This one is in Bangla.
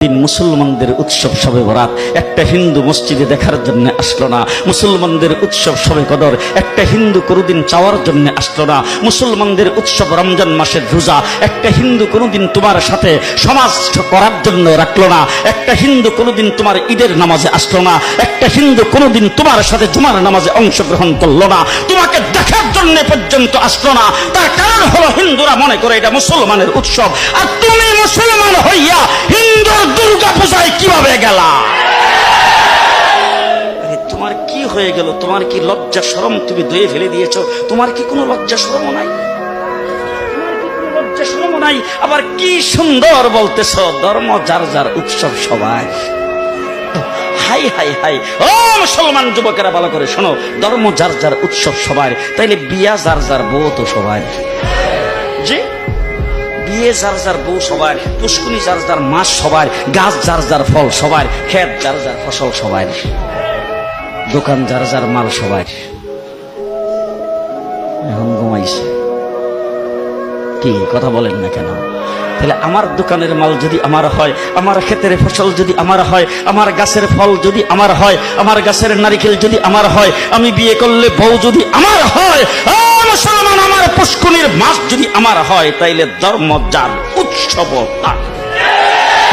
মুসলমানদের উৎসব শবে বরাত একটা হিন্দু মসজিদে দেখার জন্য আসলো না। মুসলমানদের উৎসব শবে কদর একটা হিন্দু কোনোদিন চাওয়ার জন্য আসলো না। মুসলমানদের উৎসব রমজান মাসের রোজা একটা হিন্দু কোনোদিন তোমার সাথে সমাজ করার জন্য রাখলো না। একটা হিন্দু কোনোদিন তোমার ঈদের নামাজে আসলো না। একটা হিন্দু কোনোদিন তোমার সাথে জুমার নামাজে অংশগ্রহণ করলো না। তোমাকে দেখার জন্য পর্যন্ত আসলো না। তার কারণ হলো হিন্দুরা মনে করে এটা মুসলমানের উৎসব, আর তুমি মুসলমান হইয়া হিন্দুর দুর্গা পূজায় কিভাবে গেলা? তোমার কি হয়ে গেল? তোমার কি লজ্জা শরম তুমি ধুয়ে ফেলে দিয়েছো? তোমার কি কোনো লজ্জা শরমও নাই? লজ্জা শরমও নাই। আবার কি সুন্দর বলতেছ, ধর্ম যার যার উৎসব সবাই। হাই হাই হাই, ও মুসলমান যুবকেরা ভালো করে শোনো, ধর্ম যার যার উৎসব সবার, তাইলে বিয়া যার যার বউ তো সবার। জি, বিয়ে যার যার বউ সবার, পুষ্কুনি যার যার মাস সবার, গাছ যার যার ফল সবার, ক্ষেত যার যার ফসল সবার, দোকান যার যার মাল সবার। এখন ঘুমাইছে কি কথা বলেন না কেন? তাহলে আমার দোকানের মাল যদি আমার হয়, আমার ক্ষেতের ফসল যদি আমার হয়, আমার গাছের ফল যদি আমার হয়, আমার গাছের নারিকেল যদি আমার হয়, আমি বিয়ে করলে বউ যদি আমার হয়, মুসলমান আমার পুষ্কুনির মাছ যদি আমার হয়, তাইলে ধর্ম যার উৎসব তার।